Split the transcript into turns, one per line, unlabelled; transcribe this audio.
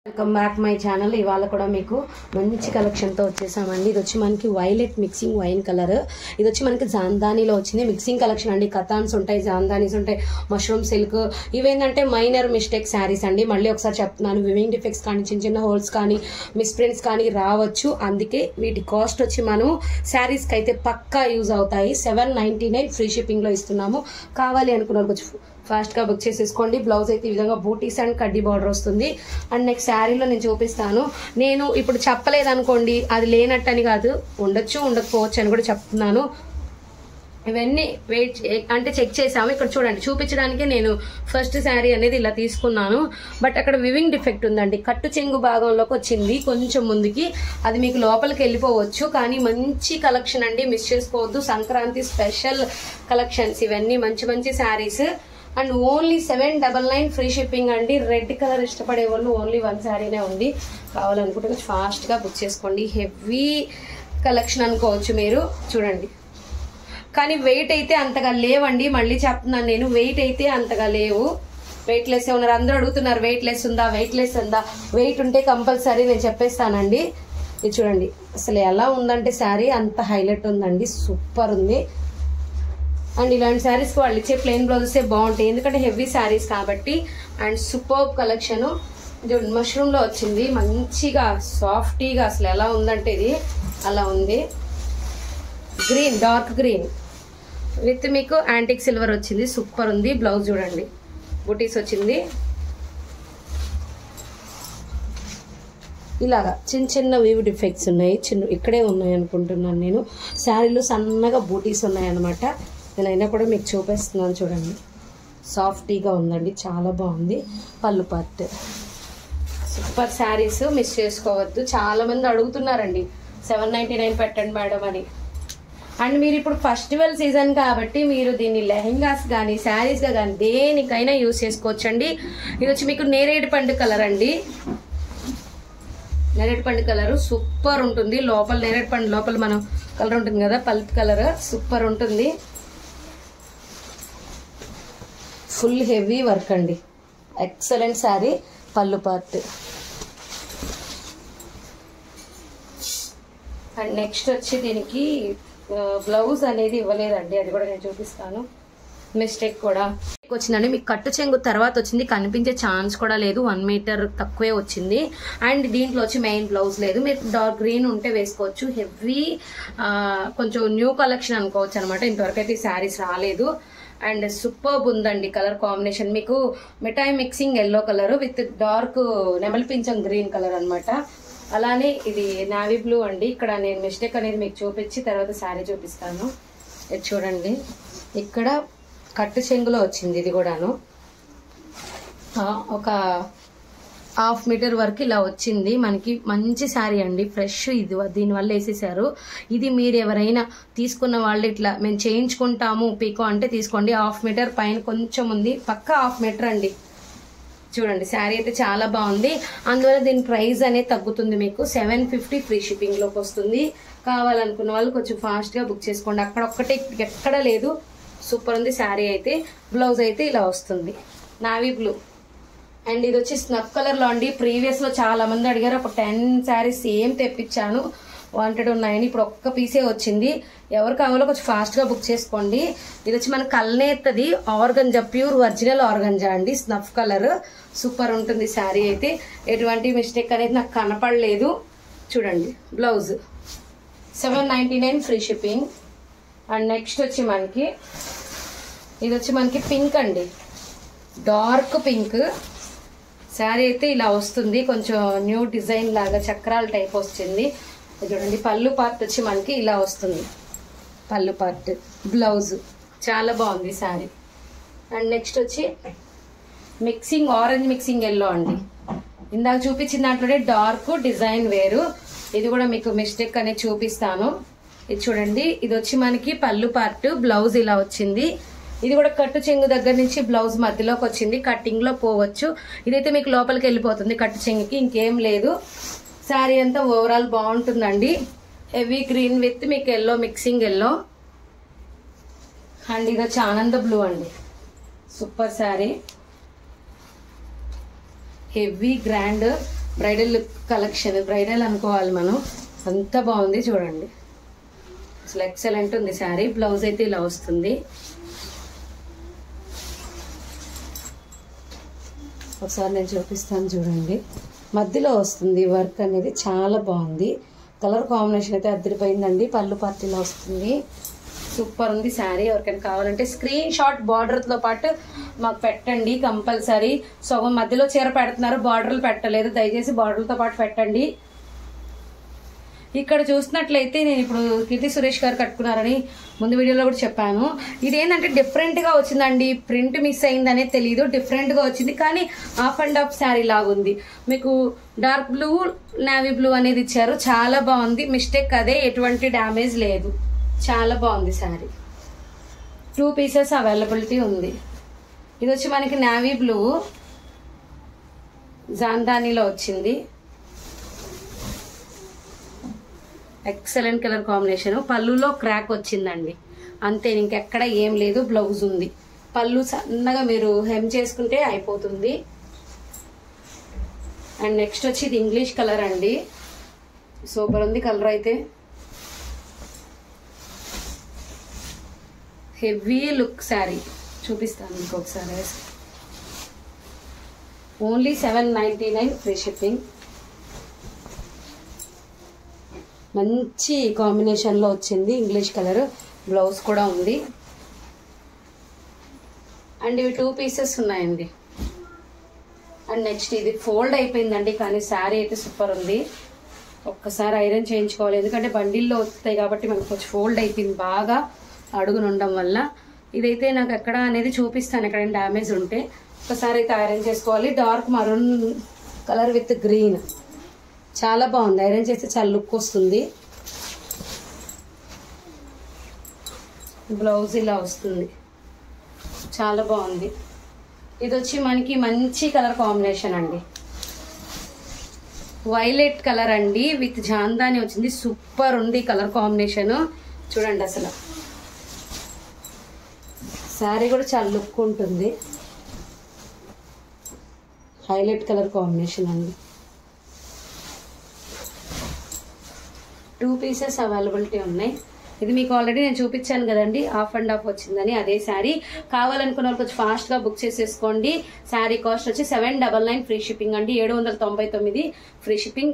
Welcome back my channel. ఇవాళ కూడా మీకు మంచి కలెక్షన్తో వచ్చేసామండి. ఇది వచ్చి మనకి వైలెట్ మిక్సింగ్ వైన్ కలర్. ఇది వచ్చి మనకి జాందానీలో వచ్చింది మిక్సింగ్ కలెక్షన్ అండి. కథాన్స్ ఉంటాయి, జాందానీస్ ఉంటాయి, మష్రూమ్ సిల్క్. ఇవేంటంటే మైనర్ మిస్టేక్ శారీస్ అండి. మళ్ళీ ఒకసారి చెప్తున్నాను, వివింగ్ డిఫెక్ట్స్ కానీ చిన్న చిన్న హోల్స్ కానీ మిస్ప్రింట్స్ కానీ రావచ్చు. అందుకే వీటి కాస్ట్ వచ్చి మనం శారీస్కి అయితే పక్కా యూజ్ అవుతాయి. 799 ఫ్రీ షిప్పింగ్లో ఇస్తున్నాము. కావాలి అనుకున్న వాళ్ళకి వచ్చి ఫాస్ట్గా బుక్ చేసేసుకోండి. బ్లౌజ్ అయితే ఈ విధంగా బూటీస్ అండ్ కడ్డీ బార్డర్ వస్తుంది. అండ్ నెక్స్ట్ శారీలో నేను చూపిస్తాను. నేను ఇప్పుడు చెప్పలేదనుకోండి, అది లేనట్టని కాదు, ఉండొచ్చు ఉండకపోవచ్చు అని కూడా చెప్తున్నాను. ఇవన్నీ వెయిట్ అంటే చెక్ చేసాము. ఇక్కడ చూడండి, చూపించడానికి నేను ఫస్ట్ శారీ అనేది ఇలా తీసుకున్నాను. బట్ అక్కడ వివింగ్ డిఫెక్ట్ ఉందండి. కట్టు చెంగు భాగంలోకి వచ్చింది కొంచెం ముందుకి. అది మీకు లోపలికి వెళ్ళిపోవచ్చు. కానీ మంచి కలెక్షన్ అండి, మిస్ చేసుకోవద్దు. సంక్రాంతి స్పెషల్ కలెక్షన్స్ ఇవన్నీ, మంచి మంచి saris. And only 799 free shipping అండి. రెడ్ కలర్ ఇష్టపడే వాళ్ళు ఓన్లీ 1 శారీనే ఉంది. కావాలనుకుంటే ఫాస్ట్గా బుక్ చేసుకోండి. హెవీ కలెక్షన్ అనుకోవచ్చు మీరు. చూడండి, కానీ వెయిట్ అయితే అంతగా లేవండి. మళ్ళీ చెప్తున్నాను నేను, వెయిట్ అయితే అంతగా లేవు. వెయిట్ లెస్ ఉన్నారు. అందరూ అడుగుతున్నారు వెయిట్ లెస్ ఉందా, వెయిట్ లెస్ ఉందా. వెయిట్ ఉంటే కంపల్సరీ నేను చెప్పేస్తానండి. ఇది చూడండి, అసలు ఎలా ఉందంటే శారీ అంత హైలైట్ ఉందండి. సూపర్ ఉంది. అండ్ ఇలాంటి శారీస్కి వాళ్ళు ఇచ్చే ప్లెయిన్ బ్లౌజెసే బాగుంటాయి, ఎందుకంటే హెవీ శారీస్ కాబట్టి. And super collection. మష్రూమ్లో వచ్చింది, మంచిగా సాఫ్టీగా. అసలు ఎలా ఉందంటే ఇది అలా ఉంది. గ్రీన్, డార్క్ గ్రీన్ విత్ మీకు యాంటిక్ సిల్వర్ వచ్చింది. సూపర్ ఉంది. బ్లౌజ్ చూడండి, బుటీస్ వచ్చింది. ఇలాగా చిన్న చిన్న వీవ్ డిఫెక్ట్స్ ఉన్నాయి, ఇక్కడే ఉన్నాయి అనుకుంటున్నాను నేను. శారీలో సన్నగా బూటీస్ ఉన్నాయన్నమాట. నేనైనా కూడా మీకు చూపిస్తున్నాను. చూడండి, సాఫ్టీగా ఉందండి, చాలా బాగుంది. పళ్ళు పార్ట్ సూపర్ శారీస్, మిస్ చేసుకోవద్దు. చాలా మంది అడుగుతున్నారండి 799 పెట్టండి మేడం అని. అండ్ మీరు ఇప్పుడు ఫెస్టివల్ సీజన్ కాబట్టి మీరు దీన్ని లెహెంగాస్ కానీ శారీస్గా కానీ దేనికైనా యూజ్ చేసుకోవచ్చండి. ఇది వచ్చి మీకు నేరేడు పండు కలర్ అండి. నేరేడు పండు కలర్ సూపర్ ఉంటుంది. లోపల నేరేడు పండు లోపల మనం కలర్ ఉంటుంది కదా, పల్ప్ కలర్, సూపర్ ఉంటుంది. ఫుల్ హెవీ వర్క్ అండి, ఎక్సలెంట్ శారీ. పళ్ళు పార్ట్. అండ్ నెక్స్ట్ వచ్చి దీనికి బ్లౌజ్ అనేది ఇవ్వలేదండి, అది కూడా నేను చూపిస్తాను. మిస్టేక్ కూడా వచ్చిందండి. మీకు కట్టు చెంగు తర్వాత వచ్చింది, కనిపించే ఛాన్స్ కూడా లేదు. 1 మీటర్ తక్కువే వచ్చింది. అండ్ దీంట్లో వచ్చి మెయిన్ బ్లౌజ్ లేదు. మీరు డార్క్ గ్రీన్ ఉంటే వేసుకోవచ్చు. హెవీ కొంచెం న్యూ కలెక్షన్ అనుకోవచ్చు అనమాట. ఇంతవరకు అయితే ఈ శారీస్ రాలేదు. అండ్ సూపర్బ్ ఉందండి కలర్ కాంబినేషన్. మీకు మిఠాయి mixing yellow colour with dark నెమలి పింఛం గ్రీన్ కలర్ అనమాట. అలానే ఇది నావీ బ్లూ అండి. ఇక్కడ నేను మిస్టేక్ అనేది మీకు చూపించి తర్వాత శారీ చూపిస్తాను. ఇది చూడండి, ఇక్కడ కట్టు చెంగులో వచ్చింది. ఇది కూడాను ఒక 1/2 మీటర్ వరకు ఇలా వచ్చింది. మనకి మంచి శారీ అండి, ఫ్రెష్. ఇది దీనివల్ల వేసేసారు. ఇది మీరు ఎవరైనా తీసుకున్న వాళ్ళు ఇట్లా మేము చేయించుకుంటాము పీకో అంటే తీసుకోండి. 1/2 మీటర్ పైన కొంచెం ఉంది, పక్కా 1/2 మీటర్ అండి. చూడండి, శారీ అయితే చాలా బాగుంది. అందువల్ల దీని ప్రైస్ అనేది తగ్గుతుంది. మీకు 750 ఫ్రీ షిప్పింగ్లోకి వస్తుంది. కావాలనుకున్న వాళ్ళు కొంచెం ఫాస్ట్గా బుక్ చేసుకోండి. అక్కడ ఒక్కటే ఎక్కడ లేదు. సూపర్ ఉంది శారీ అయితే. బ్లౌజ్ అయితే ఇలా వస్తుంది, నావీ బ్లూ. అండ్ ఇది వచ్చి స్నఫ్ కలర్లో అండి. ప్రీవియస్లో చాలా మంది అడిగారు, ఒక 10 శారీస్ సేమ్ తెప్పించాను, వాంటెడ్ ఉన్నాయని. ఇప్పుడు ఒక్క పీసే వచ్చింది. ఎవరు కావాలో కొంచెం ఫాస్ట్గా బుక్ చేసుకోండి. ఇది వచ్చి మన కల్నేత్తది ఆర్గంజా, ప్యూర్ ఒరిజినల్ ఆర్గంజా అండి. స్నఫ్ కలర్ సూపర్ ఉంటుంది శారీ అయితే. ఎటువంటి మిస్టేక్ అనేది నాకు కనపడలేదు. చూడండి, blouse 799 free shipping. And next వచ్చి మనకి ఇది వచ్చి మనకి పింక్ అండి, డార్క్ పింక్ శారీ అయితే ఇలా వస్తుంది. కొంచెం న్యూ డిజైన్ లాగా చక్రాల టైప్ వస్తుంది. చూడండి, పళ్ళు పార్ట్ వచ్చి మనకి ఇలా వస్తుంది. పళ్ళు పార్ట్, బ్లౌజ్ చాలా బాగుంది శారీ. అండ్ నెక్స్ట్ వచ్చి మిక్సింగ్ ఆరెంజ్ మిక్సింగ్ ఎల్లో అండి. ఇందాక చూపించిన దాంట్లోనే డార్క్ డిజైన్ వేరు. ఇది కూడా మీకు మిస్టేక్ అనేది చూపిస్తాను. ఇది చూడండి, ఇది వచ్చి మనకి పళ్ళు పార్ట్, బ్లౌజ్ ఇలా వచ్చింది. ఇది కూడా కట్టు చెంగు దగ్గర నుంచి బ్లౌజ్ మధ్యలోకి వచ్చింది. కట్టింగ్ లో పోవచ్చు. ఇదైతే మీకు లోపలికి వెళ్ళిపోతుంది కట్టు చెంగుకి, ఇంకేం లేదు. శారీ అంతా ఓవరాల్ బాగుంటుందండి. హెవీ గ్రీన్ విత్ మీకు ఎల్లో మిక్సింగ్ ఎల్లో. అండ్ ఇది వచ్చి ఆనంద బ్లూ అండి. Super sari, heavy grand bridal collection, bridal అనుకోవాలి మనం, అంత బాగుంది చూడండి. అసలు ఎక్సలెంట్ ఉంది శారీ. బ్లౌజ్ అయితే ఇలా వస్తుంది. ఒకసారి నేను చూపిస్తాను చూడండి. మధ్యలో వస్తుంది వర్క్ అనేది, చాలా బాగుంది. కలర్ కాంబినేషన్ అయితే అద్దరిపోయిందండి. పళ్ళు పార్టీలో వస్తుంది. సూపర్ ఉంది శారీ. ఎవరికైనా కావాలంటే స్క్రీన్ షాట్ బార్డర్తో పాటు మాకు పెట్టండి కంపల్సరీ. సగం మధ్యలో చీర పెడుతున్నారు, బార్డర్లు పెట్టలేదు, దయచేసి బార్డర్లతో పాటు పెట్టండి. ఇక్కడ చూసినట్లయితే నేను ఇప్పుడు కీర్తి సురేష్ గారు కట్టుకున్నారని ముందు వీడియోలో కూడా చెప్పాను. ఇదేంటంటే డిఫరెంట్గా వచ్చిందండి. ప్రింట్ మిస్ అయిందనే తెలీదు, డిఫరెంట్గా వచ్చింది. కానీ హాఫ్ అండ్ హాఫ్ శారీ లాగుంది. మీకు డార్క్ బ్లూ, నేవీ బ్లూ అనేది ఇచ్చారు. చాలా బాగుంది. మిస్టేక్ అదే, ఎటువంటి డ్యామేజ్ లేదు. చాలా బాగుంది శారీ. 2 పీసెస్ అవైలబిలిటీ ఉంది. ఇది వచ్చి మనకి నేవీ బ్లూ జాందానీలో వచ్చింది. Excellent colour combination. పళ్ళులో క్రాక్ వచ్చిందండి అంతే, ఇంకెక్కడ ఏం లేదు. బ్లౌజ్ ఉంది. పళ్ళు సన్నగా మీరు హెమ్ చేసుకుంటే అయిపోతుంది. అండ్ నెక్స్ట్ వచ్చి ఇది ఇంగ్లీష్ కలర్ అండి. సూపర్ ఉంది కలర్ అయితే. హెవీ లుక్ శారీ చూపిస్తాను ఇంకొకసారి. Only 799 free shipping. మంచి కాంబినేషన్లో వచ్చింది. English colour. బ్లౌజ్ కూడా ఉంది. అండ్ ఇవి 2 పీసెస్ ఉన్నాయండి. అండ్ నెక్స్ట్ ఇది ఫోల్డ్ అయిపోయిందండి, కానీ శారీ అయితే సూపర్ ఉంది. ఒక్కసారి ఐరన్ చేయించుకోవాలి, ఎందుకంటే బండిల్లో వస్తాయి కాబట్టి మనకు కొంచెం ఫోల్డ్ అయిపోయింది బాగా అడుగును ఉండడం వల్ల. ఇదైతే నాకు ఎక్కడ అనేది చూపిస్తాను, ఎక్కడైనా డ్యామేజ్ ఉంటే. ఒకసారి అయితే ఐరన్ చేసుకోవాలి. Dark maroon colour with green, చాలా బాగుంది. ఐరన్ చేస్తే చాలా లుక్ వస్తుంది. బ్లౌజ్ ఇలా వస్తుంది, చాలా బాగుంది. ఇది వచ్చి మనకి మంచి కలర్ కాంబినేషన్ అండి. వైలెట్ కలర్ అండి విత్ జాందాని వచ్చింది. సూపర్ ఉంది కలర్ కాంబినేషన్. చూడండి అసలు శారీ కూడా చాలా లుక్ ఉంటుంది. హైలైట్ కలర్ కాంబినేషన్ అండి. 2 పీసెస్ అవైలబిలిటీ ఉన్నాయి. ఇది మీకు ఆల్రెడీ నేను చూపించాను కదండి, హాఫ్ అండ్ హాఫ్ వచ్చిందని. అదే శారీ కావాలనుకున్న వాళ్ళు కొంచెం ఫాస్ట్గా బుక్ చేసేసుకోండి. శారీ కాస్ట్ వచ్చి 799 ఫ్రీ షిప్పింగ్ అండి. 799 ఫ్రీ షిప్పింగ్.